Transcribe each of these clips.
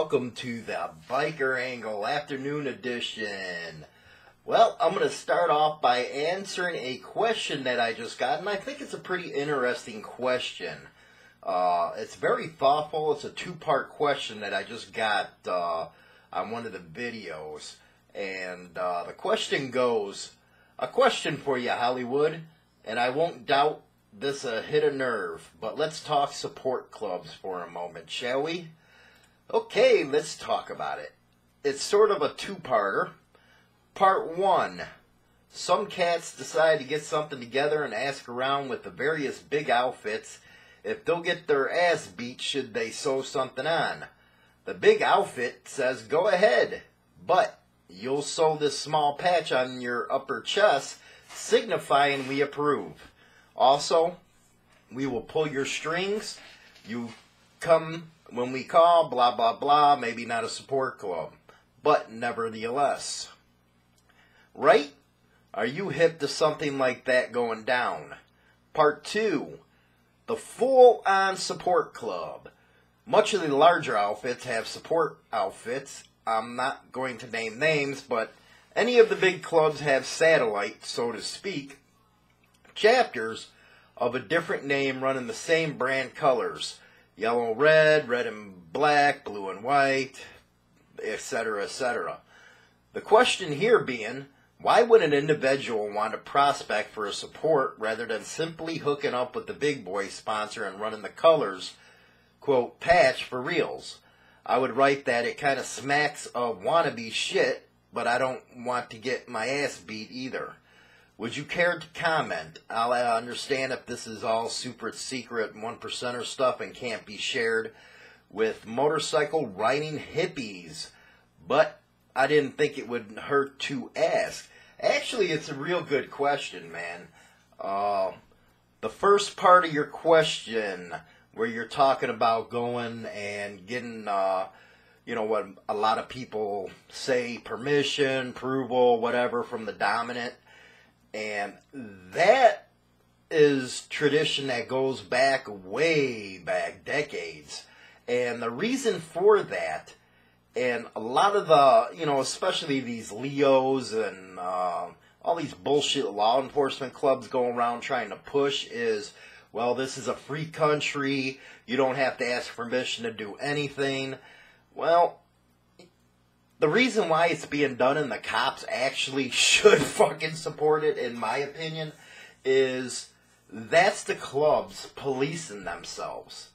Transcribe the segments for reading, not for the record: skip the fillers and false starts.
welcome to the Biker Angle Afternoon Edition. Well, I'm going to start off by answering a question that I just got, and I think it's a pretty interesting question. It's very thoughtful. It's a two-part question that I just got on one of the videos. And the question goes, a question for you, Hollywood, and I won't doubt this hit a nerve, but let's talk support clubs for a moment, shall we? Okay, let's talk about it. It's sort of a two-parter. Part 1. Some cats decide to get something together and ask around with the various big outfits if they'll get their ass beat should they sew something on. The big outfit says go ahead, but you'll sew this small patch on your upper chest, signifying we approve. Also, we will pull your strings. You come when we call, blah, blah, blah. Maybe not a support club, but nevertheless. Right? Are you hip to something like that going down? Part 2. The full-on support club. Much of the larger outfits have support outfits. I'm not going to name names, but any of the big clubs have satellites, so to speak, chapters of a different name running the same brand colors. Yellow, red, red and black, blue and white, etc., etc. The question here being, why would an individual want to prospect for a support rather than simply hooking up with the big boy sponsor and running the colors, quote, patch for reals? I would write that it kind of smacks of wannabe shit, but I don't want to get my ass beat either. Would you care to comment? I'll understand if this is all super secret 1%er stuff and can't be shared with motorcycle riding hippies. But I didn't think it would hurt to ask. Actually, it's a real good question, man. The first part of your question, where you're talking about going and getting, what a lot of people say, permission, approval, whatever, from the dominant. And that is tradition that goes back way back, decades. And the reason for that, and a lot of the, especially these Leos and all these bullshit law enforcement clubs going around trying to push is, well, this is a free country. You don't have to ask permission to do anything. Well, the reason why it's being done and the cops actually should fucking support it, in my opinion, is that's the clubs policing themselves.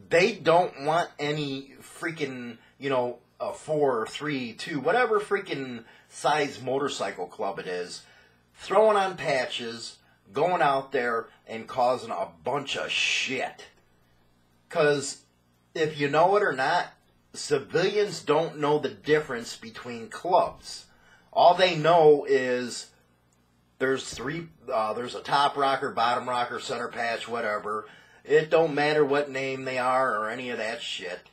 They don't want any freaking, a 4, 3, 2, whatever freaking size motorcycle club it is, throwing on patches, going out there and causing a bunch of shit. Because if you know it or not, civilians don't know the difference between clubs. All they know is there's a top rocker, bottom rocker, center patch, whatever. It don't matter what name they are or any of that shit.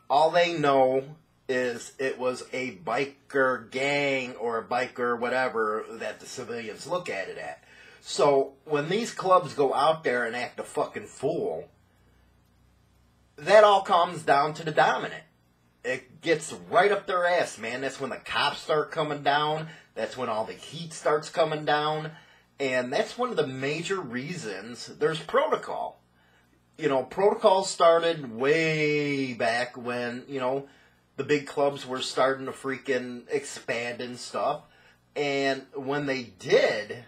All they know is it was a biker gang or a biker whatever that the civilians look at it at. So when these clubs go out there and act a fucking fool, that all comes down to the dominant. It gets right up their ass, man. That's when the cops start coming down. That's when all the heat starts coming down. And that's one of the major reasons there's protocol. Protocol started way back when, the big clubs were starting to freaking expand and stuff. And when they did,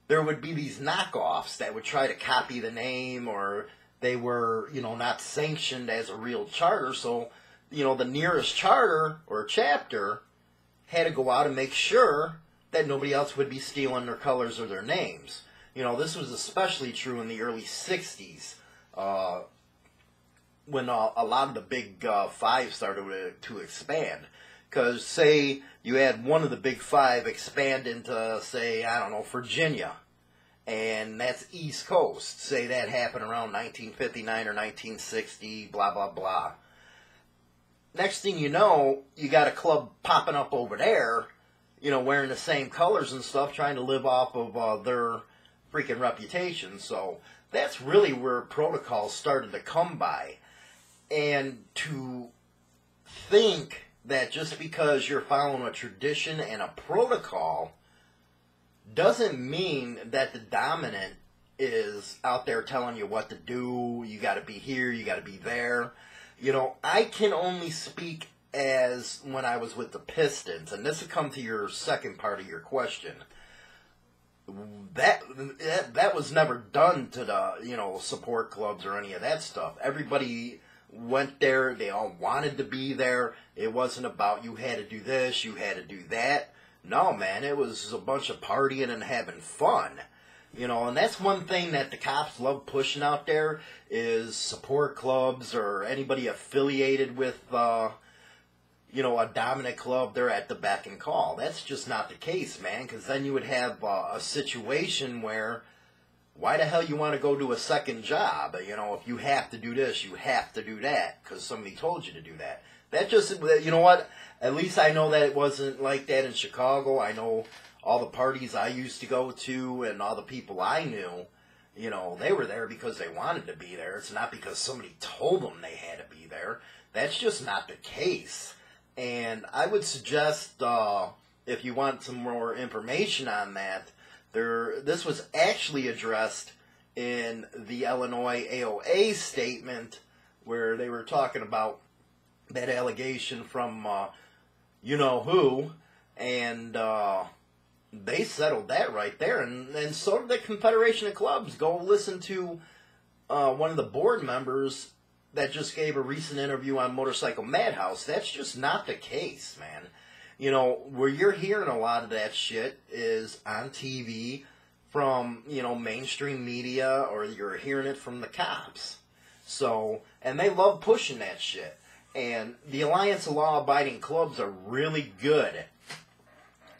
there would be these knockoffs that would try to copy the name, or they were, not sanctioned as a real charter. So, the nearest charter or chapter had to go out and make sure that nobody else would be stealing their colors or their names. This was especially true in the early 60s, when a lot of the big five started to expand. Because, say, you had one of the big five expand into, say, Virginia. And that's East Coast. Say that happened around 1959 or 1960, blah, blah, blah. Next thing you know, you got a club popping up over there, wearing the same colors and stuff, trying to live off of their freaking reputation. So that's really where protocols started to come by. And to think that just because you're following a tradition and a protocol doesn't mean that the dominant is out there telling you what to do. You got to be here, you got to be there. You know, I can only speak as when I was with the Pistons, and this will come to your second part of your question. That was never done to the support clubs or any of that stuff. Everybody went there. They all wanted to be there. It wasn't about you had to do this, you had to do that. No, man, it was a bunch of partying and having fun. And that's one thing that the cops love pushing out there is support clubs or anybody affiliated with, a dominant club. They're at the beck and call. That's just not the case, man, because then you would have a situation where why the hell you want to go to a second job? If you have to do this, you have to do that because somebody told you to do that. That just, you know what? At least I know that it wasn't like that in Chicago. I know all the parties I used to go to and all the people I knew, they were there because they wanted to be there. It's not because somebody told them they had to be there. That's just not the case. And I would suggest, if you want some more information on that, this was actually addressed in the Illinois AOA statement where they were talking about that allegation from you-know-who, and they settled that right there. And so did the Confederation of Clubs. Go listen to one of the board members that just gave a recent interview on Motorcycle Madhouse. That's just not the case, man. Where you're hearing a lot of that shit is on TV from, mainstream media, or you're hearing it from the cops. So, and they love pushing that shit. And the Alliance of Law-Abiding Clubs are really good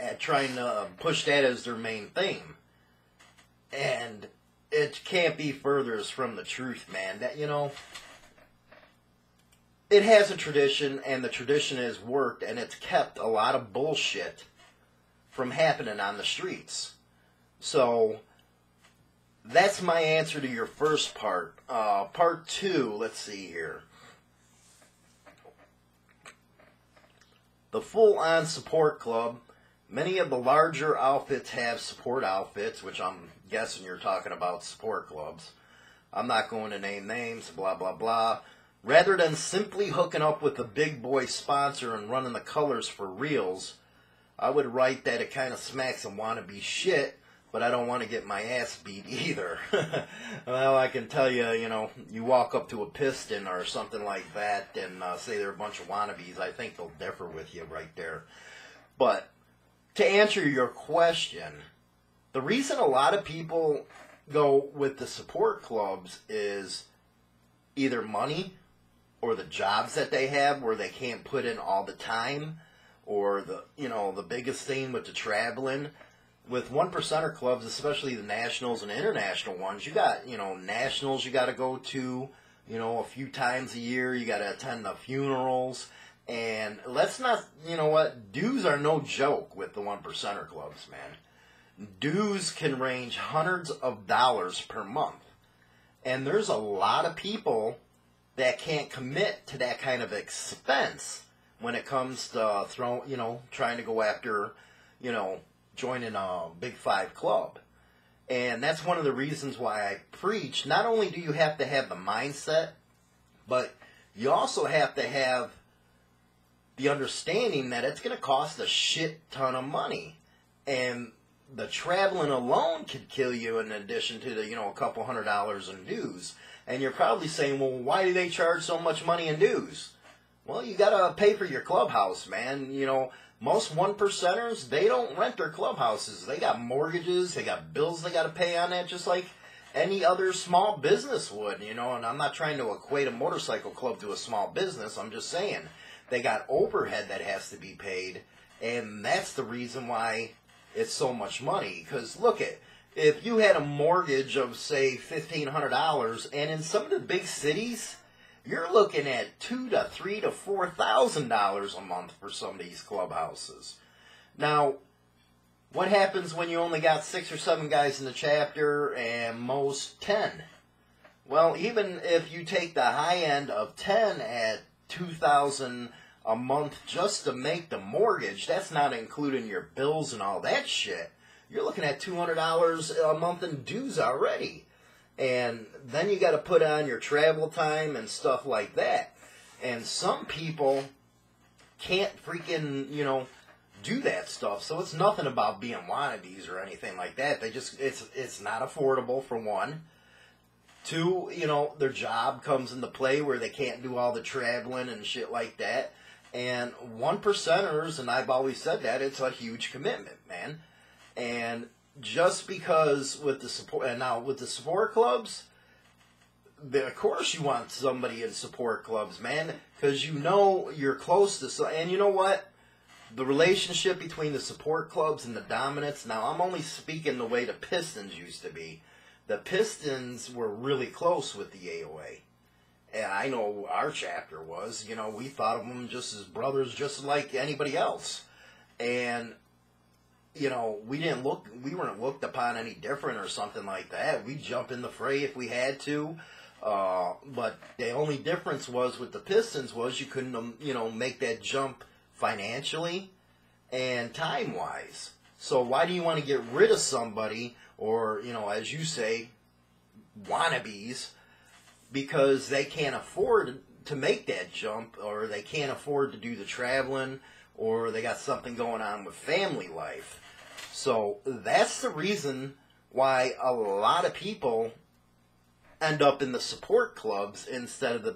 at trying to push that as their main theme. And it can't be furthest from the truth, man. That, it has a tradition, and the tradition has worked, and it's kept a lot of bullshit from happening on the streets. So, that's my answer to your first part. Part two, let's see here. The full-on support club. Many of the larger outfits have support outfits, which I'm guessing you're talking about support clubs. I'm not going to name names, blah, blah, blah. Rather than simply hooking up with a big boy sponsor and running the colors for reels, I would write that it kind of smacks of wannabe shit, but I don't want to get my ass beat either. Well, I can tell you, you walk up to a Piston or something like that and say they're a bunch of wannabes, I think they'll differ with you right there. But to answer your question, the reason a lot of people go with the support clubs is either money or the jobs that they have where they can't put in all the time, or the biggest thing with the traveling. With one percenter clubs, especially the nationals and international ones, you got, nationals you got to go to, a few times a year. You got to attend the funerals. And let's not, dues are no joke with the one percenter clubs, man. Dues can range hundreds of dollars per month. And there's a lot of people that can't commit to that kind of expense when it comes to trying to go after, joining a Big Five club. And that's one of the reasons why I preach, not only do you have to have the mindset, but you also have to have the understanding that it's going to cost a shit ton of money. And the traveling alone could kill you in addition to the, a couple $100 in dues. And you're probably saying, well, why do they charge so much money in dues? Well, you got to pay for your clubhouse, man. Most one percenters, they don't rent their clubhouses. They got mortgages, they got bills they got to pay on that, just like any other small business would, And I'm not trying to equate a motorcycle club to a small business. I'm just saying they got overhead that has to be paid, and that's the reason why it's so much money. Because look if you had a mortgage of say $1,500, and in some of the big cities, you're looking at $2,000 to $3,000 to $4,000 a month for some of these clubhouses. Now, what happens when you only got 6 or 7 guys in the chapter and most 10? Well, even if you take the high end of 10 at $2,000 a month just to make the mortgage. That's not including your bills and all that shit. You're looking at $200 a month in dues already. And then you got to put on your travel time and stuff like that. And some people can't freaking, do that stuff. So it's nothing about being wannabes or anything like that. They just, it's not affordable, for one. Two, their job comes into play where they can't do all the traveling and shit like that. And 1%ers, and I've always said that, it's a huge commitment, man. And just because with the support, and now with the support clubs, of course you want somebody in support clubs, man, because you're close to, and you know what? The relationship between the support clubs and the dominants, now I'm only speaking the way the Pistons used to be. The Pistons were really close with the AOA. And I know our chapter was, we thought of them just as brothers, just like anybody else. And, we weren't looked upon any different or something like that. We'd jump in the fray if we had to. But the only difference was with the Pistons was you couldn't, make that jump financially and time-wise. So why do you want to get rid of somebody, or, as you say, wannabes, because they can't afford to make that jump, or they can't afford to do the traveling, or they got something going on with family life. So that's the reason why a lot of people end up in the support clubs instead of the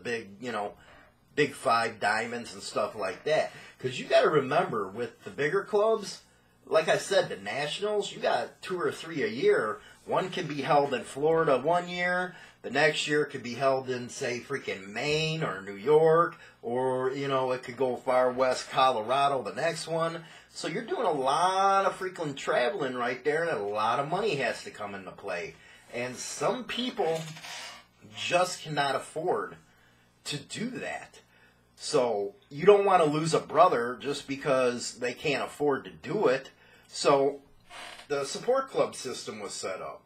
big five diamonds and stuff like that. Because you got to remember, with the bigger clubs, like I said, the nationals, you got 2 or 3 a year. One can be held in Florida one year. The next year it could be held in, say, freaking Maine or New York. Or, it could go far west, Colorado, the next one. So you're doing a lot of freaking traveling right there, and a lot of money has to come into play. And some people just cannot afford to do that. So you don't want to lose a brother just because they can't afford to do it. So the support club system was set up.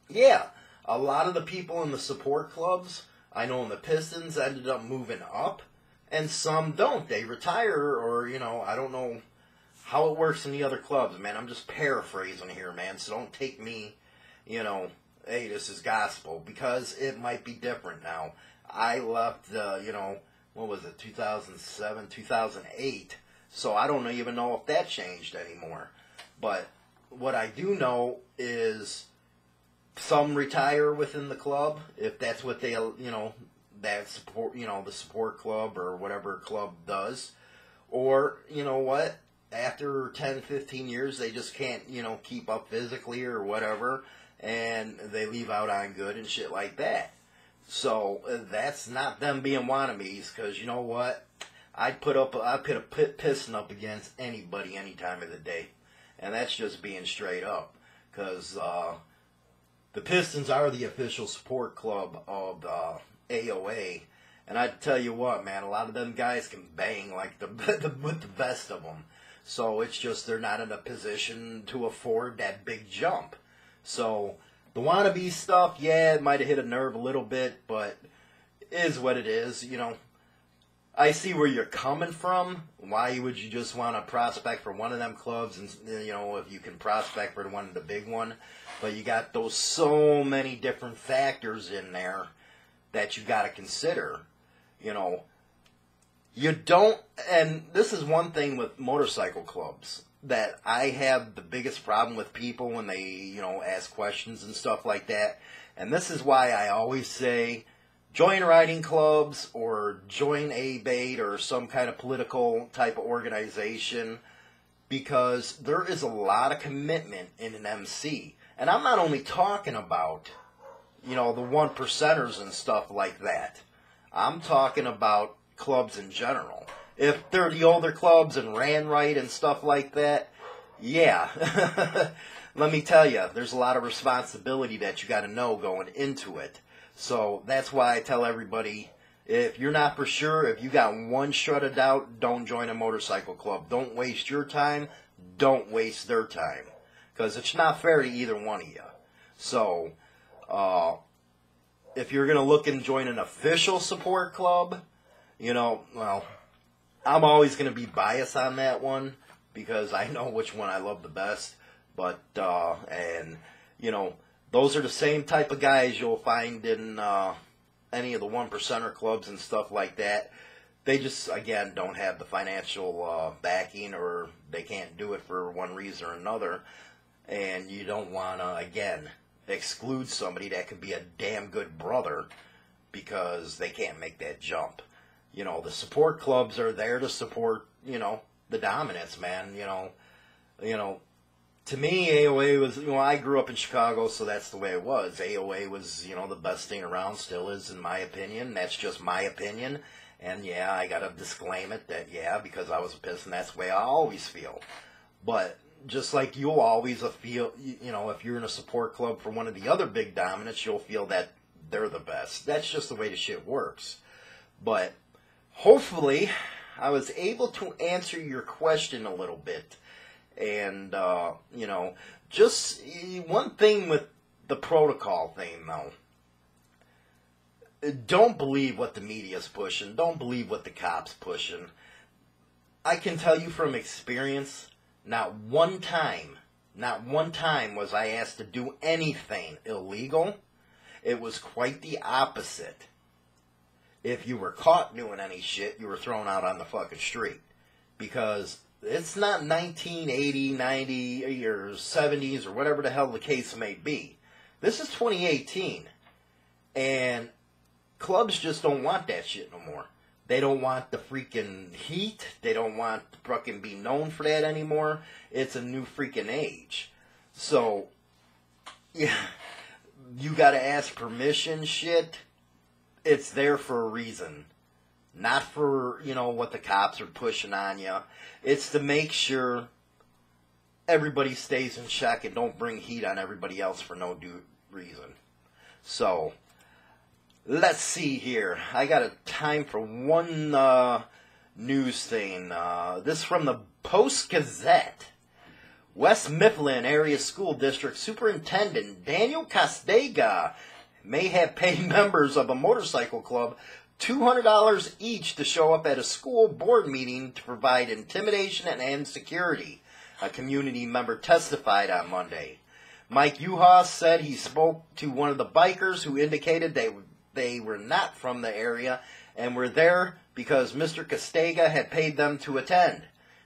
Yeah, a lot of the people in the support clubs, I know in the Pistons, ended up moving up, and some don't. They retire, or, I don't know how it works in the other clubs, man. I'm just paraphrasing here, man, so don't take me, hey, this is gospel, because it might be different now. I left, what was it, 2007, 2008, so I don't even know if that changed anymore. But what I do know is some retire within the club, if that's what they, that support, the support club or whatever club does. Or, what, after 10, 15 years, they just can't, keep up physically or whatever, and they leave out on good and shit like that. So that's not them being wannabes, because you know what? I'd put a piston up against anybody any time of the day. And that's just being straight up. Because the Pistons are the official support club of AOA. And I tell you what, man, a lot of them guys can bang like with the best of them. So it's just they're not in a position to afford that big jump. So the wannabe stuff, yeah, it might have hit a nerve a little bit, but it is what it is, I see where you're coming from. Why would you just want to prospect for one of them clubs, and if you can prospect for one of the big one? But you got those so many different factors in there that you got to consider. You don't, and this is one thing with motorcycle clubs that I have the biggest problem with people when they, ask questions and stuff like that. And this is why I always say, join riding clubs or join ABATE or some kind of political type of organization, because there is a lot of commitment in an MC. And I'm not only talking about, the 1%ers and stuff like that. I'm talking about clubs in general. If they're the older clubs and ran right and stuff like that, yeah. Let me tell you, there's a lot of responsibility that you got to know going into it. So that's why I tell everybody, if you're not for sure, if you got one shred of doubt, don't join a motorcycle club. Don't waste your time. Don't waste their time. Because it's not fair to either one of you. So, if you're going to look and join an official support club, well, I'm always going to be biased on that one because I know which one I love the best. But, and, you know, those are the same type of guys you'll find in any of the one percenter clubs and stuff like that. They just, again, don't have the financial backing, or they can't do it for one reason or another. And you don't want to, again, exclude somebody that could be a damn good brother because they can't make that jump. You know, the support clubs are there to support, you know, the dominance, man. You know, to me, AOA was, you know, I grew up in Chicago, so that's the way it was. AOA was, you know, the best thing around, still is, in my opinion. That's just my opinion. And yeah, I gotta disclaim it that, yeah, because I was a piston, that's the way I always feel. But just like you'll always feel, you know, if you're in a support club for one of the other big dominants, you'll feel that they're the best. That's just the way the shit works. But hopefully, I was able to answer your question a little bit. And, you know, just one thing with the protocol thing, though. Don't believe what the media's pushing. Don't believe what the cops pushing. I can tell you from experience, not one time was I asked to do anything illegal. It was quite the opposite. If you were caught doing any shit, you were thrown out on the fucking street. Because it's not 1980, 90, or 70s, or whatever the hell the case may be. This is 2018. And clubs just don't want that shit no more. They don't want the freaking heat. They don't want to fucking be known for that anymore. It's a new freaking age. So, yeah, you gotta ask permission shit. It's there for a reason. Not for, you know, what the cops are pushing on you. It's to make sure everybody stays in check and don't bring heat on everybody else for no reason. So, let's see here. I got a time for one news thing. This from the Post-Gazette. West Mifflin Area School District Superintendent Daniel Castega may have paid members of a motorcycle club $200 each to show up at a school board meeting to provide intimidation and security, a community member testified on Monday. Mike Uhas said he spoke to one of the bikers who indicated they were not from the area and were there because Mr. Castega had paid them to attend.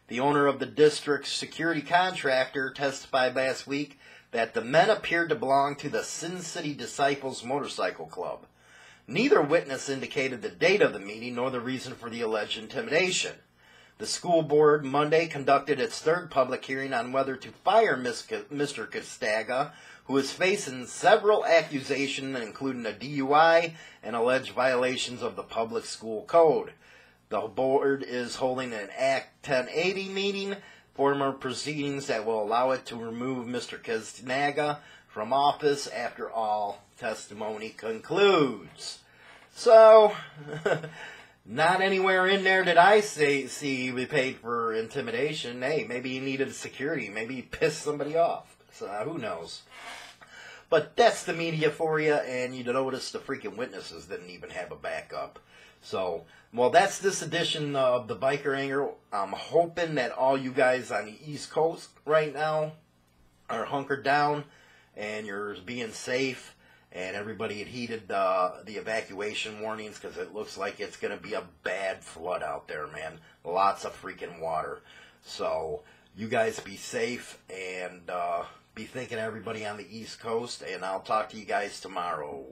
The owner of the district's security contractor testified last week that the men appeared to belong to the Sin City Disciples Motorcycle Club. Neither witness indicated the date of the meeting nor the reason for the alleged intimidation. The school board Monday conducted its third public hearing on whether to fire Mr. Castega, who is facing several accusations including a DUI and alleged violations of the public school code. The board is holding an Act 1080 meeting, formal proceedings that will allow it to remove Mr. Castega from office after all testimony concludes. So, not anywhere in there did I see we paid for intimidation. Hey, maybe he needed security. Maybe he pissed somebody off. So, who knows? But that's the media for you, and you notice the freaking witnesses didn't even have a backup. So, well, that's this edition of the Biker Angle. I'm hoping that all you guys on the East Coast right now are hunkered down and you're being safe, and everybody had heeded the evacuation warnings, because it looks like it's going to be a bad flood out there, man. Lots of freaking water. So you guys be safe, and be thinking of everybody on the East Coast, and I'll talk to you guys tomorrow.